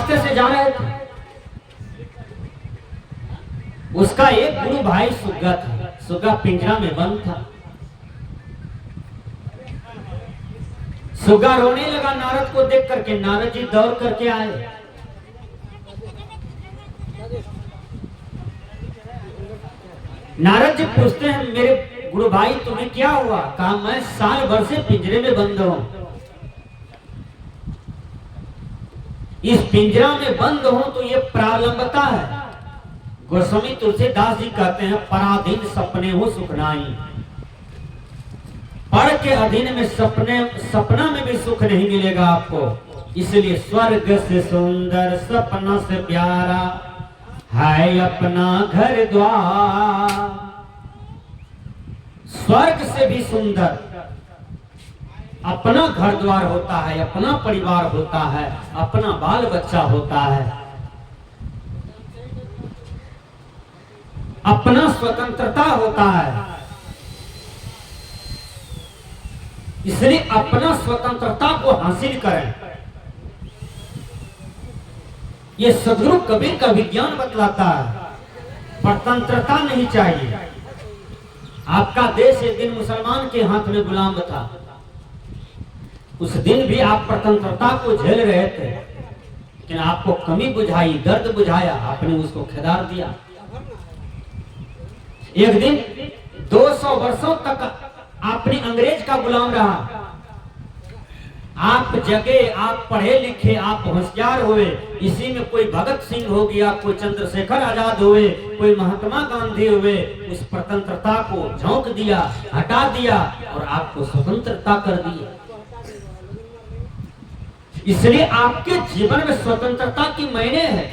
रास्ते से जा रहे थे, उसका एक गुरु भाई सुग्गा था। सुग्गा पिंजरा में बंद था। सुग्गा रोने लगा नारद को देख करके। नारद जी दौड़ करके आए। नारद जी पूछते हैं, मेरे गुरु भाई तुम्हें क्या हुआ? कहा, मैं साल भर से पिंजरे में बंद हूं। इस पिंजरा में बंद हूं तो ये प्रारंभता है। गोस्वामी तुलसीदास जी कहते हैं, पराधीन सपने हो सुखनाई। पर के अधीन में सपना में भी सुख नहीं मिलेगा आपको। इसलिए स्वर्ग से सुंदर सपना से प्यारा है अपना घर द्वार। स्वर्ग से भी सुंदर अपना घर द्वार होता है, अपना परिवार होता है, अपना बाल बच्चा होता है, अपना स्वतंत्रता होता है। इसलिए अपना स्वतंत्रता को हासिल करें। ये सदगुरु कबीर का विज्ञान बतलाता है। स्वतंत्रता नहीं चाहिए। आपका देश एक दिन मुसलमान के हाथ में गुलाम था। उस दिन भी आप स्वतंत्रता को झेल रहे थे, लेकिन आपको कमी बुझाई, दर्द बुझाया, आपने उसको खिदार दिया। एक दिन 200 वर्षों तक आपने अंग्रेज का गुलाम रहा। आप जगे, आप पढ़े लिखे, आप होशियार हुए। इसी में कोई भगत सिंह हो गया, कोई चंद्रशेखर आजाद हुए, कोई महात्मा गांधी हुए। उस स्वतंत्रता को झोंक दिया, हटा दिया और आपको स्वतंत्रता कर दी। इसलिए आपके जीवन में स्वतंत्रता की मायने है।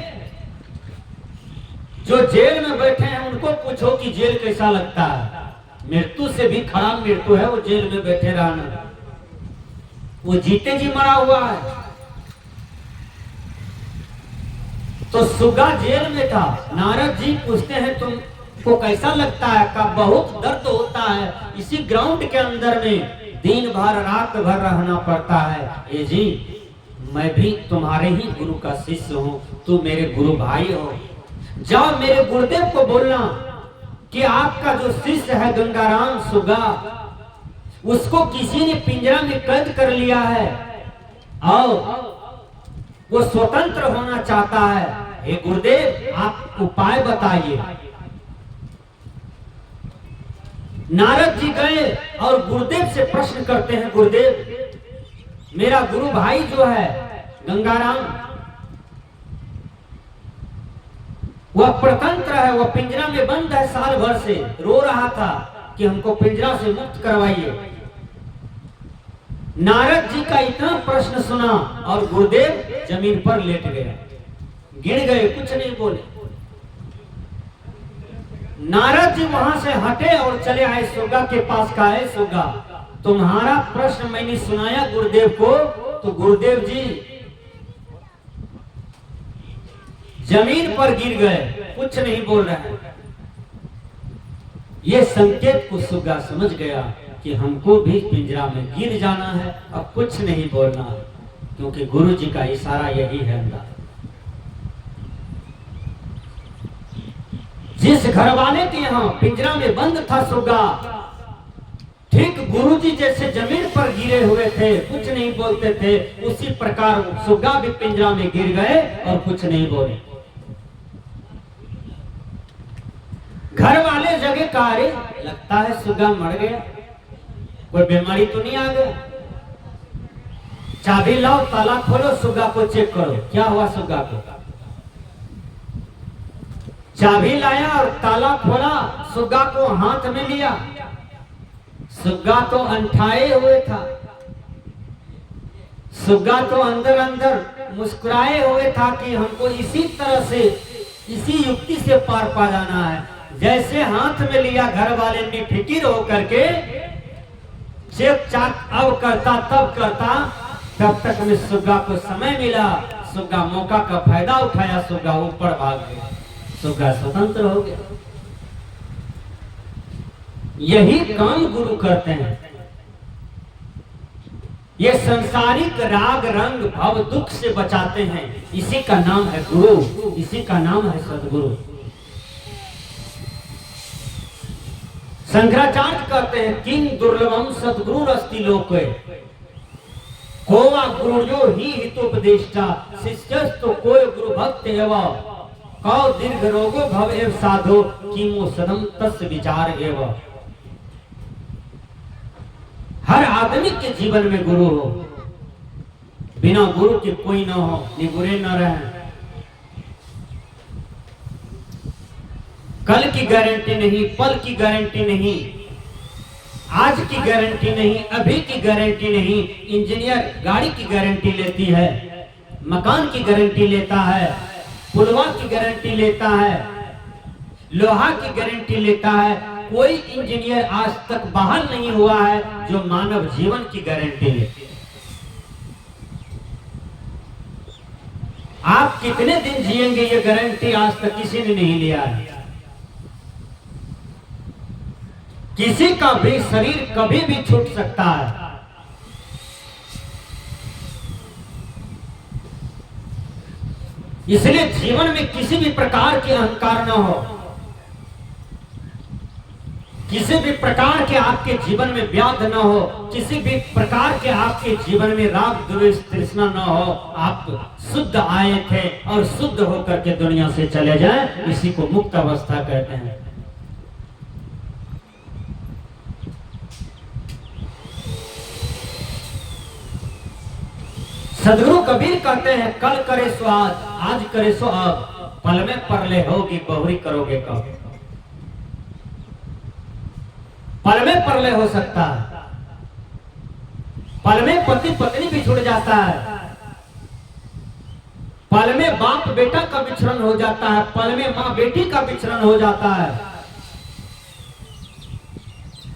जो जेल में बैठे हैं उनको पूछो कि जेल कैसा लगता है। मृत्यु से भी खराब मृत्यु है वो जेल में बैठे रहना। वो जीते जी मरा हुआ है। तो सुग्गा जेल में था। नारद जी पूछते हैं, तुमको कैसा लगता है? का बहुत दर्द होता है। इसी ग्राउंड के अंदर में दिन भर रात भर रहना पड़ता है। ए जी, मैं भी तुम्हारे ही गुरु का शिष्य हूँ, तू मेरे गुरु भाई हो। जाओ मेरे गुरुदेव को बोलना कि आपका जो शिष्य है गंगाराम सुग्गा, उसको किसी ने पिंजरा में कैद कर लिया है और वो स्वतंत्र होना चाहता है। हे गुरुदेव, आप उपाय बताइए। नारद जी गए और गुरुदेव से प्रश्न करते हैं, गुरुदेव, मेरा गुरु भाई जो है गंगाराम, वह स्वतंत्र है, वह पिंजरा में बंद है, साल भर से रो रहा था कि हमको पिंजरा से मुक्त करवाइए। नारद जी का इतना प्रश्न सुना और गुरुदेव जमीन पर लेट गए, गिर गए, कुछ नहीं बोले। नारद जी वहां से हटे और चले आए सुग्गा के पास। का है सुग्गा, तुम्हारा प्रश्न मैंने सुनाया गुरुदेव को, तो गुरुदेव जी जमीन पर गिर गए, कुछ नहीं बोल रहे हैं। ये संकेत को सुग्गा समझ गया कि हमको भी पिंजरा में गिर जाना है और कुछ नहीं बोलना है, क्योंकि गुरु जी का इशारा यही है अंदर। जिस घर वाले के यहाँ पिंजरा में बंद था सुग्गा, ठीक गुरु जी जैसे जमीन पर गिरे हुए थे, कुछ नहीं बोलते थे, उसी प्रकार सुग्गा भी पिंजरा में गिर गए और कुछ नहीं बोले। घर वाले जगह कार्य लगता है सुग्गा मर गया, कोई बीमारी तो नहीं आ गया। चाबी लाओ, ताला खोलो, सुग्गा को चेक करो क्या हुआ सुग्गा को। चाबी लाया और ताला खोला, सुग्गा को हाथ में लिया। सुग्गा तो अंठाए हुए था, सुग्गा तो अंदर अंदर मुस्कुराए हुए था कि हमको इसी तरह से, इसी युक्ति से पार पा जाना है। जैसे हाथ में लिया, घर वाले ने फिकिर होकर के चेक चाक अब करता तब करता, तब तक में सुग्गा को समय मिला। सुग्गा मौका का फायदा उठाया, सुग्गा ऊपर भाग गया, सुग्गा स्वतंत्र हो गया। यही काम गुरु करते हैं। ये संसारिक राग रंग भव दुख से बचाते हैं। इसी का नाम है गुरु, इसी का नाम है सदगुरु। शंकराचार्य कहते हैं किंग दुर्लभम सदगुरु अस्ति लोके, कोवा गुरुजो ही हितोपदेष्टा, शिष्यस्तु कोय गुरु भक्त एवं, कौ दीर्घ रोगो भव एव साधो, कीमो सदम तस् विचार एवं। हर आदमी के जीवन में गुरु हो, बिना गुरु के कोई ना हो, निगुरे न रहे। कल की गारंटी नहीं, पल की गारंटी नहीं, आज की गारंटी नहीं, अभी की गारंटी नहीं। इंजीनियर गाड़ी की गारंटी लेती है, मकान की गारंटी लेता है, पुलवा की गारंटी लेता है, लोहा की गारंटी लेता है। कोई इंजीनियर आज तक बहाल नहीं हुआ है जो मानव जीवन की गारंटी ले। आप कितने दिन जिएंगे ये गारंटी आज तक किसी ने नहीं लिया है। किसी का भी शरीर कभी भी छूट सकता है। इसलिए जीवन में किसी भी प्रकार के अहंकार न हो, किसी भी प्रकार के आपके जीवन में व्याध न हो, किसी भी प्रकार के आपके जीवन में राग द्वेष तृष्णा न हो। आप शुद्ध आए थे और शुद्ध होकर के दुनिया से चले जाएं, इसी को मुक्त अवस्था कहते हैं। सदगुरु कबीर कहते हैं कल करे सो आज करे सो अब, पल में परले होगी बहुरी करोगे कब। पल में परले हो सकता है, पल में पति पत्नी बिछुड़ जाता है, पल में बाप बेटा का विछड़न हो जाता है, पल में माँ बेटी का विछड़न हो जाता है,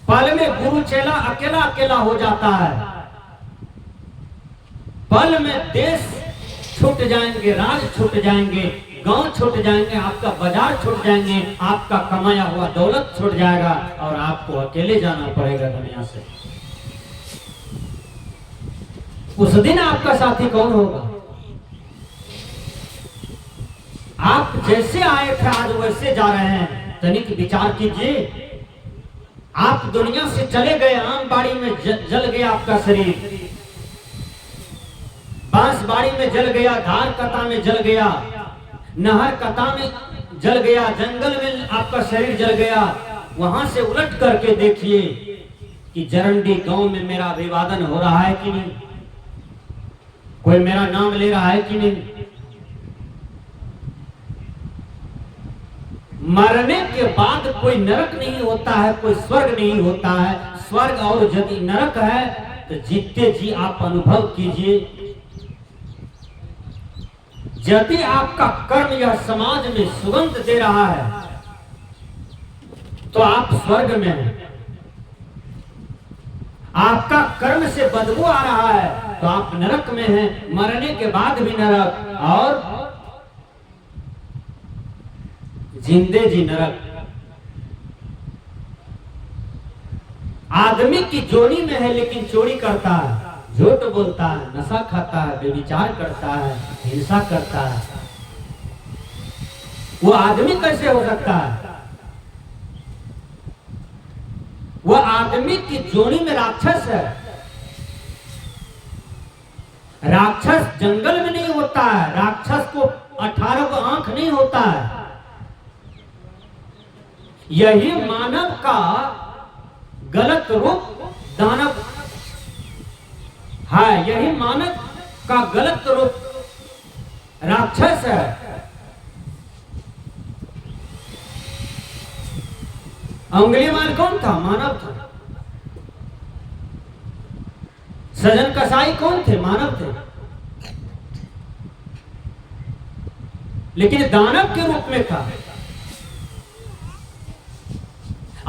पल में गुरु चेला अकेला अकेला हो जाता है, पल में देश छूट जाएंगे, राज छूट जाएंगे, गांव छूट जाएंगे, आपका बाजार छूट जाएंगे, आपका कमाया हुआ दौलत छूट जाएगा और आपको अकेले जाना पड़ेगा दुनिया से। उस दिन आपका साथी कौन होगा? आप जैसे आए थे आज वैसे जा रहे हैं, तनिक विचार कीजिए। आप दुनिया से चले गए, आमबाड़ी में जल गया आपका शरीर, बांसबाड़ी में जल गया, धार कता में जल गया, नहर कता में जल गया, जंगल में आपका शरीर जल गया। वहां से उलट करके देखिए कि जरंडी गांव में मेरा अभिवादन हो रहा है कि नहीं, कोई मेरा नाम ले रहा है कि नहीं। मरने के बाद कोई नरक नहीं होता है, कोई स्वर्ग नहीं होता है। स्वर्ग और यदि नरक है तो जीते जी आप अनुभव कीजिए। यदि आपका कर्म यह समाज में सुगंध दे रहा है तो आप स्वर्ग में हैं। आपका कर्म से बदबू आ रहा है तो आप नरक में हैं। मरने के बाद भी नरक और जिंदे जी नरक। आदमी की जोनी में है लेकिन चोरी करता है, झूठ बोलता है, नशा खाता है, व्यभिचार करता है, हिंसा करता है। वो आदमी कैसे हो सकता है? वो आदमी की जोनी में राक्षस है। राक्षस जंगल में नहीं होता है, राक्षस को 18 को आंख नहीं होता है। यही मानव का गलत रूप दानव है, यही मानव का गलत रूप राक्षस है। अंगुलीमाल कौन था? मानव था। सजन कसाई कौन थे? मानव थे। लेकिन दानव के रूप में था।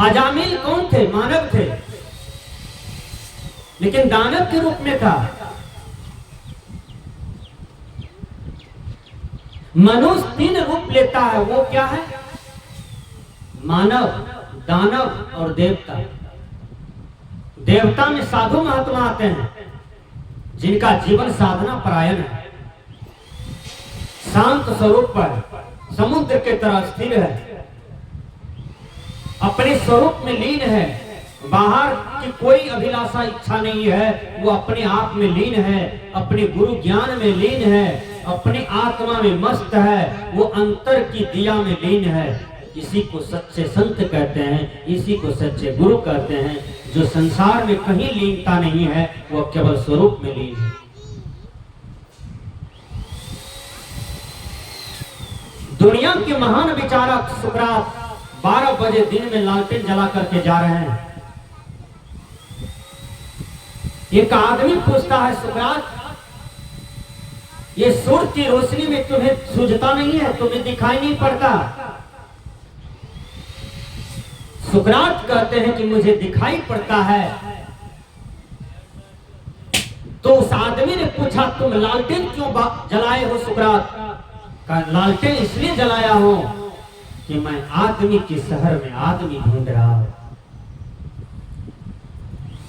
अजामिल कौन थे? मानव थे, लेकिन दानव के रूप में था। मनुष्य 3 रूप लेता है, वो क्या है? मानव, दानव और देवता। देवता में साधु महात्मा आते हैं, जिनका जीवन साधना परायण है, शांत स्वरूप पर समुद्र के तरह स्थिर है, अपने स्वरूप में लीन है, बाहर की कोई अभिलाषा इच्छा नहीं है, वो अपने आप में लीन है, अपने गुरु ज्ञान में लीन है, अपने आत्मा में मस्त है, वो अंतर की दिया में लीन है। इसी को सच्चे संत कहते हैं, इसी को सच्चे गुरु कहते हैं। जो संसार में कहीं लीनता नहीं है, वो केवल स्वरूप में लीन है। दुनिया के महान विचारक सुकरात 12 बजे दिन में लालटेन जला करके जा रहे हैं। एक आदमी पूछता है, सुकरात, ये सूर्य की रोशनी में तुम्हें सूझता नहीं है, तुम्हें दिखाई नहीं पड़ता? सुकरात कहते हैं कि मुझे दिखाई पड़ता है। तो उस आदमी ने पूछा, तुम लालटेन क्यों जलाए हो सुकरात? कहा, लालटेन इसलिए जलाया हो कि मैं आदमी के शहर में आदमी ढूंढ रहा हूं।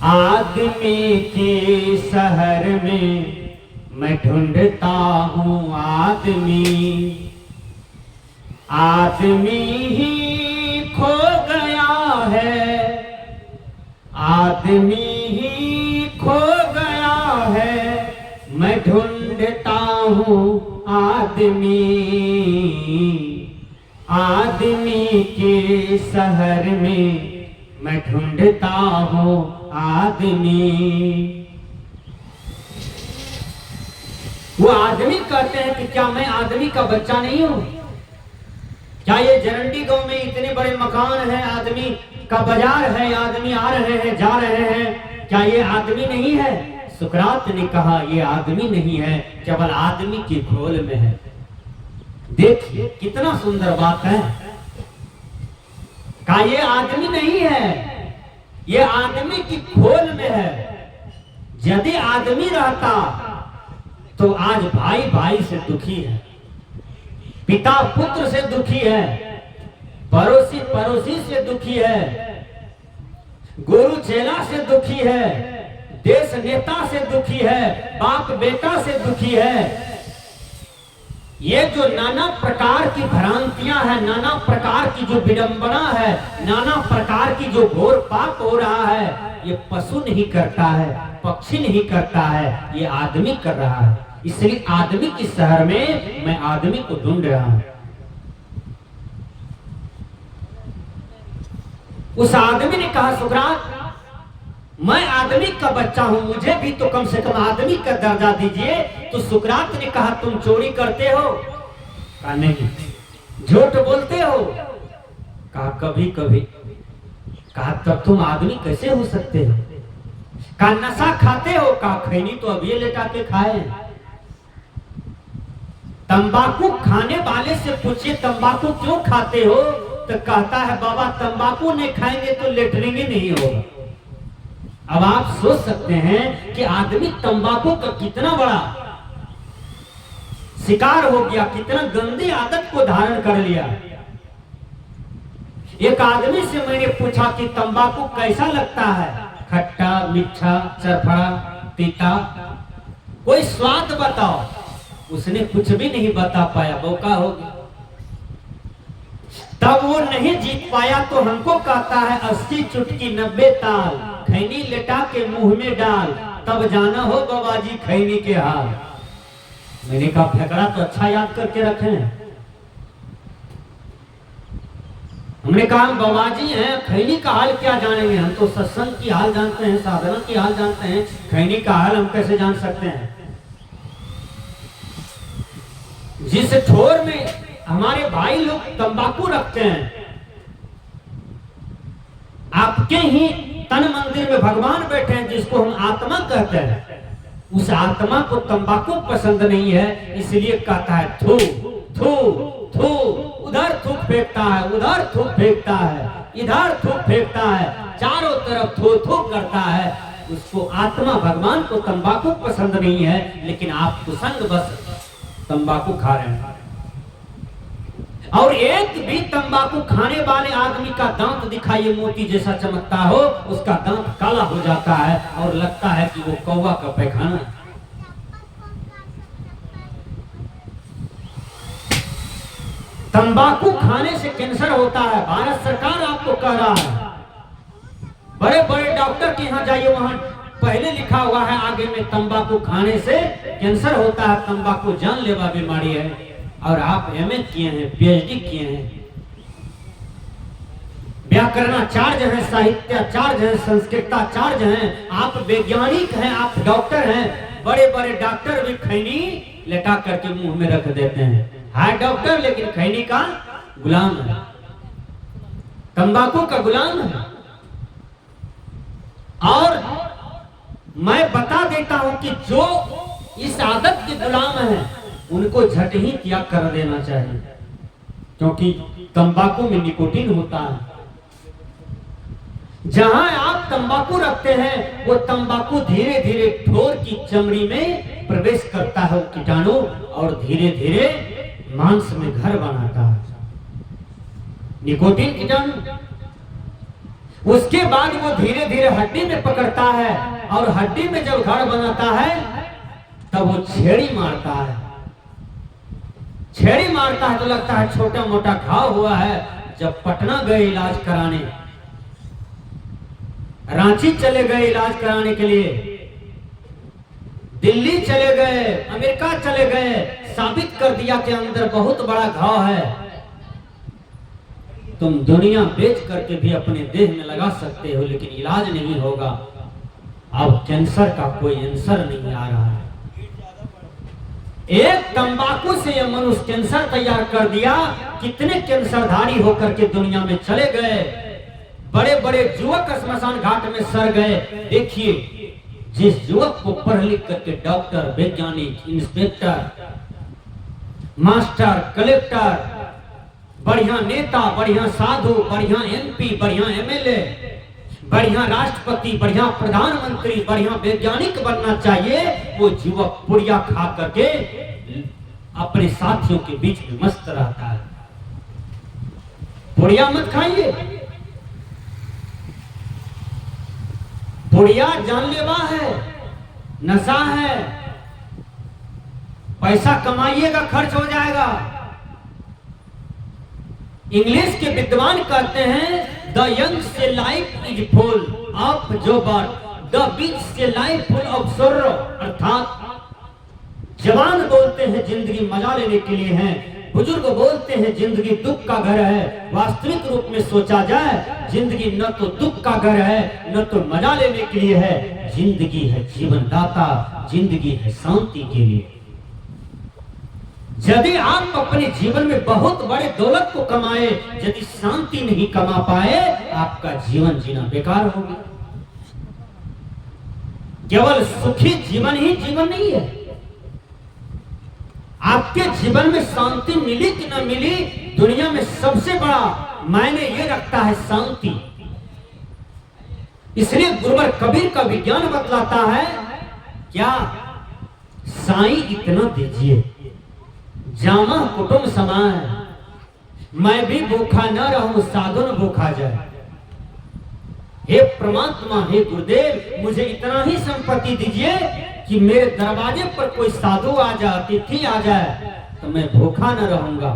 आदमी के शहर में मैं ढूंढता हूं आदमी, आदमी ही खो गया है, आदमी ही खो गया है, मैं ढूंढता हूं आदमी, आदमी के शहर में मैं ढूंढता हूं आदमी। वो आदमी कहते हैं कि क्या मैं आदमी का बच्चा नहीं हूं? क्या ये जरंडी गांव में इतने बड़े मकान हैं, आदमी का बाजार है, आदमी आ रहे हैं जा रहे हैं, क्या ये आदमी नहीं है? सुकरात ने कहा, ये आदमी नहीं है, केवल आदमी की खोल में है। देखिए कितना सुंदर बात है। कहा ये आदमी नहीं है, ये आदमी की खोल में है। यदि आदमी रहता तो आज भाई भाई से दुखी है, पिता पुत्र से दुखी है, पड़ोसी पड़ोसी से दुखी है, गुरु चेला से दुखी है, देश नेता से दुखी है, बाप बेटा से दुखी है। ये जो नाना प्रकार की भ्रांतियां हैं, नाना प्रकार की जो विडंबना है, नाना प्रकार की जो घोर पाप हो रहा है, ये पशु नहीं करता है, पक्षी नहीं करता है, ये आदमी कर रहा है। इसलिए आदमी के शहर में मैं आदमी को ढूंढ रहा हूं। उस आदमी ने कहा, सुकरात, मैं आदमी का बच्चा हूं, मुझे भी तो कम से कम आदमी का दर्जा दीजिए। तो सुकरात ने कहा, तुम चोरी करते हो? कहा नहीं। झूठ बोलते हो? कहा कभी कभी। कहा तब तुम आदमी कैसे हो सकते हो? कहा नशा खाते हो? कहा खैनी तो अभी लेटा के खाए। तंबाकू खाने वाले से पूछिए तंबाकू क्यों खाते हो? तो कहता है बाबा तंबाकू नहीं खाएंगे तो लेटरिंग ही नहीं होगा। अब आप सोच सकते हैं कि आदमी तंबाकू का कितना बड़ा शिकार हो गया, कितना गंदी आदत को धारण कर लिया। एक आदमी से मैंने पूछा कि तंबाकू कैसा लगता है? खट्टा, मीठा, चरफड़ा, तीता, कोई स्वाद बताओ। उसने कुछ भी नहीं बता पाया, बोका हो गया। तब वो नहीं जीत पाया तो हमको कहता है 80 चुटकी 90 ताल, खैनी लेटा के मुंह में डाल, तब जाना हो बाबा जी खैनी के हाल। मैंने कहा फेकड़ा तो अच्छा याद करके रखे हैं। हमने कहा हम बाबा जी हैं, खैनी का हाल क्या जानेंगे? हम तो सत्संग की हाल जानते हैं, साधना की हाल जानते हैं, खैनी का हाल हम कैसे जान सकते हैं? जिस ठोर में हमारे भाई लोग तंबाकू रखते हैं, आपके ही तन मंदिर में भगवान बैठे हैं जिसको हम आत्मा कहते हैं, उस आत्मा को तंबाकू पसंद नहीं है, इसलिए कहता है थू थू थू, उधर थूक फेंकता है, उधर थूक फेंकता है, इधर थूक फेंकता है, चारों तरफ थू थू करता है। उसको आत्मा भगवान को तंबाकू पसंद नहीं है, लेकिन आप कुसंग बस तंबाकू खा रहे हैं। और एक भी तंबाकू खाने वाले आदमी का दांत दिखाइए मोती जैसा चमकता हो, उसका दांत काला हो जाता है और लगता है कि वो कौवा का पैखाना। तंबाकू खाने से कैंसर होता है, भारत सरकार आपको कह रहा है। बड़े बड़े डॉक्टर के यहाँ जाइए, वहां पहले लिखा हुआ है आगे में, तंबाकू खाने से कैंसर होता है, तंबाकू जानलेवा बीमारी है। और आप एमए किए हैं, पीएचडी किए हैं, व्याकरणाचार्य हैं, साहित्याचार्य हैं, संस्कृताचार्य हैं, आप वैज्ञानिक हैं, आप डॉक्टर हैं। बड़े बड़े डॉक्टर भी खैनी लेटा करके मुंह में रख देते हैं, है डॉक्टर लेकिन खैनी का गुलाम है, तंबाकू का गुलाम है। और मैं बता देता हूं कि जो इस आदत के गुलाम हैं उनको झट ही त्याग कर देना चाहिए, क्योंकि तंबाकू में निकोटीन होता है। जहां आप तंबाकू रखते हैं वो तंबाकू धीरे धीरे ठोर की चमड़ी में प्रवेश करता है कीटाणु, और धीरे धीरे मांस में घर बनाता है निकोटीन कीटाणु। उसके बाद वो धीरे धीरे हड्डी में पकड़ता है, और हड्डी में जब घर बनाता है तब वो छेड़ी मारता है। छेड़ी मारता है तो लगता है छोटा मोटा घाव हुआ है। जब पटना गए इलाज कराने, रांची चले गए इलाज कराने के लिए, दिल्ली चले गए, अमेरिका चले गए, साबित कर दिया कि अंदर बहुत बड़ा घाव है। तुम दुनिया बेच करके भी अपने देह में लगा सकते हो, लेकिन इलाज नहीं होगा। अब कैंसर का कोई आंसर नहीं आ रहा है। एक तंबाकू से यह मनुष्य कैंसर तैयार कर दिया। कितने कैंसरधारी होकर के दुनिया में चले गए, बड़े बड़े युवक स्मशान घाट में सड़ गए। देखिए, जिस युवक को पढ़ लिख करके डॉक्टर, वैज्ञानिक, इंस्पेक्टर, मास्टर, कलेक्टर, बढ़िया नेता, बढ़िया साधु, बढ़िया एमपी, बढ़िया एमएलए, बढ़िया राष्ट्रपति, बढ़िया प्रधानमंत्री, बढ़िया वैज्ञानिक बनना चाहिए, वो युवक पुड़िया खा करके अपने साथियों के बीच में मस्त रहता है। पुड़िया मत खाइए, पुड़िया जानलेवा है, नशा है। पैसा कमाइएगा, खर्च हो जाएगा। इंग्लिश के विद्वान कहते हैं the young say life is full of jobber, the big say life full of sorrow. अर्थात जवान बोलते हैं जिंदगी मजा लेने के लिए है, बुजुर्ग बोलते हैं जिंदगी दुख का घर है। वास्तविक रूप में सोचा जाए, जिंदगी न तो दुख का घर है, न तो मजा लेने के लिए है। जिंदगी है जीवन दाता, जिंदगी है शांति के लिए। यदि आप अपने जीवन में बहुत बड़े दौलत को कमाए, यदि शांति नहीं कमा पाए, आपका जीवन जीना बेकार होगा। केवल सुखी जीवन ही जीवन नहीं है। आपके जीवन में शांति मिली कि न मिली, दुनिया में सबसे बड़ा मायने ये रखता है शांति। इसलिए गुरुवर कबीर का विज्ञान बतलाता है, क्या साईं इतना दीजिए, जामा कुटुंब समान, मैं भी भूखा न रहूं, साधु न भूखा जाए। हे परमात्मा, हे गुरुदेव, मुझे इतना ही संपत्ति दीजिए कि मेरे दरवाजे पर कोई साधु आ जाए, अतिथि आ जाए, तो मैं भूखा न रहूंगा,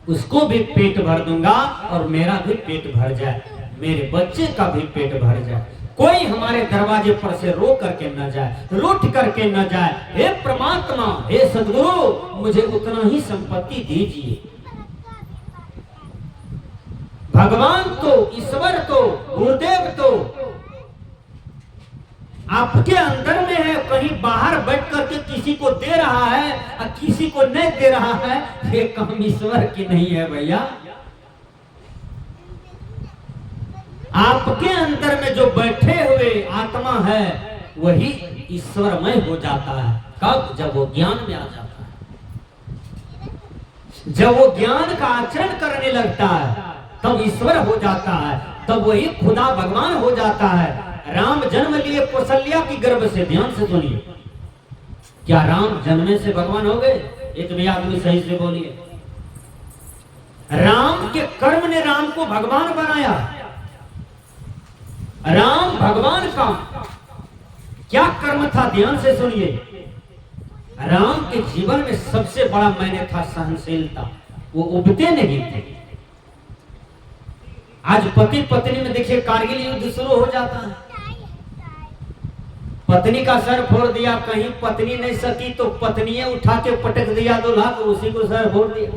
उसको भी पेट भर दूंगा और मेरा भी पेट भर जाए, मेरे बच्चे का भी पेट भर जाए। कोई हमारे दरवाजे पर से रो करके न जाए, रूठ करके न जाए। हे परमात्मा, हे सद्गुरु, मुझे उतना ही संपत्ति दीजिए। भगवान तो, ईश्वर तो, गुरुदेव तो आपके अंदर में है, कहीं बाहर बैठ करके किसी को दे रहा है और किसी को नहीं दे रहा है, ये काम ईश्वर की नहीं है भैया। आपके अंदर में जो बैठे हुए आत्मा है वही ईश्वरमय हो जाता है। कब? जब वो ज्ञान में आ जाता है, जब वो ज्ञान का आचरण करने लगता है तब ईश्वर हो जाता है, तब वही खुदा भगवान हो जाता है। राम जन्म लिए कौशल्या की गर्भ से, ध्यान से सुनिए। क्या राम जन्मे से भगवान हो गए? एक भी आदमी सही से बोलिए। राम के कर्म ने राम को भगवान बनाया। राम भगवान का क्या कर्म था? ध्यान से सुनिए। राम के जीवन में सबसे बड़ा मायने था सहनशीलता। वो उबते नहीं थे। आज पति पत्नी में देखिए कारगिल युद्ध शुरू हो जाता है, पत्नी का सर फोड़ दिया, कहीं पत्नी नहीं सकी तो पत्नी उठा के पटक दिया दूल्हा को, उसी को सर फोड़ दिया।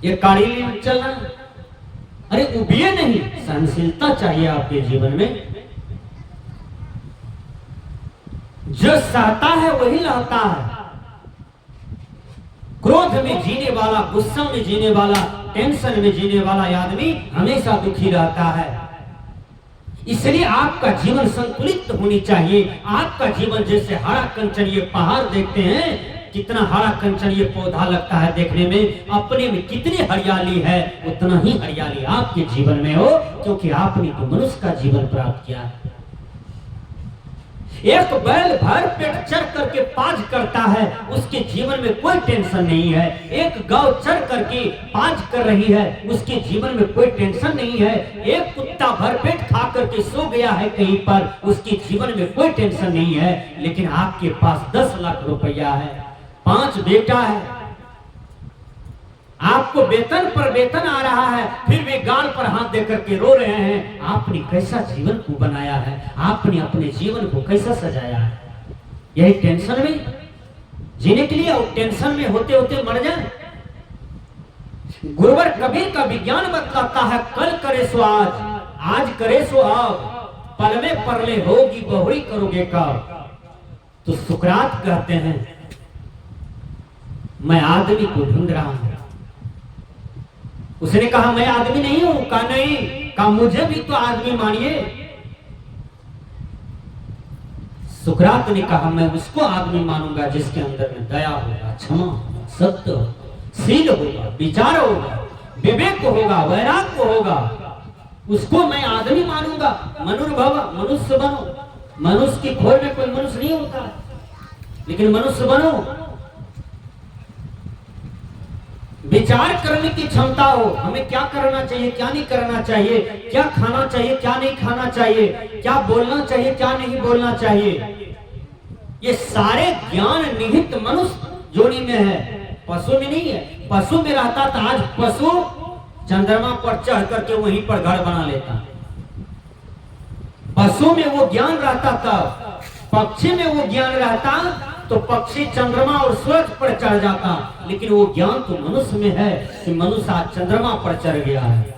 ये कारगिल युद्ध चल रहा है। अरे उबिए नहीं, सहनशीलता चाहिए आपके जीवन में। जो सहता है वही लहता है। क्रोध में जीने वाला, गुस्सा में जीने वाला, टेंशन में जीने वाला आदमी हमेशा दुखी रहता है। इसलिए आपका जीवन संतुलित होनी चाहिए। आपका जीवन जैसे हरा कंचन, ये पहाड़ देखते हैं कितना हरा कंचन ये पौधा लगता है देखने में, अपने में कितनी हरियाली है, उतना ही हरियाली आपके जीवन में हो, क्योंकि आपने तो मनुष्य का जीवन प्राप्त किया है। एक बैल भर पेट चर करके पाज करता है, उसके जीवन में कोई टेंशन नहीं है। एक गौ चर करके पाज कर रही है, उसके जीवन में कोई टेंशन नहीं है। एक कुत्ता भर पेट खा करके सो गया है कहीं पर, उसके जीवन में कोई टेंशन नहीं है। लेकिन आपके पास 10 लाख रुपया है, 5 बेटा है, आपको वेतन पर वेतन आ रहा है, फिर भी गाल पर हाथ देकर के रो रहे हैं। आपने कैसा जीवन को बनाया है, आपने अपने जीवन को कैसा सजाया है। यही टेंशन में जीने के लिए, और टेंशन में होते होते मर जाए। गुरुवर कबीर का विज्ञान बतलाता है, कल करे सो आज करे सो अब, पल में परले होगी बहुरी करोगे कब। तो सुकरात कहते हैं मैं आदमी को ढूंढ रहा हूं। उसने कहा मैं आदमी नहीं हूं, कहा नहीं, कहा मुझे भी तो आदमी मानिए। सुकरात ने कहा मैं उसको आदमी मानूंगा जिसके अंदर में दया होगा, क्षमा होगा, सत्य होगा, शील होगा, विचार होगा, विवेक होगा, वैराग्य होगा, उसको मैं आदमी मानूंगा। मनुर्भव, मनुष्य बनो। मनुष्य की खोज में कोई मनुष्य नहीं होता, लेकिन मनुष्य बनो। विचार करने की क्षमता हो, हमें क्या करना चाहिए, क्या नहीं करना चाहिए, क्या खाना चाहिए, क्या नहीं खाना चाहिए, क्या बोलना चाहिए, क्या नहीं बोलना चाहिए। ये सारे ज्ञान निहित मनुष्य जोड़ी में है, पशु में नहीं है। पशु में रहता था, आज पशु चंद्रमा पर चढ़ करके वहीं पर घर बना लेता। पशु में वो ज्ञान रहता था, पक्षी में वो ज्ञान रहता तो पक्षी चंद्रमा और सूरज पर चढ़ जाता। लेकिन वो ज्ञान तो मनुष्य में है कि मनुष्य आज चंद्रमा पर चढ़ गया है।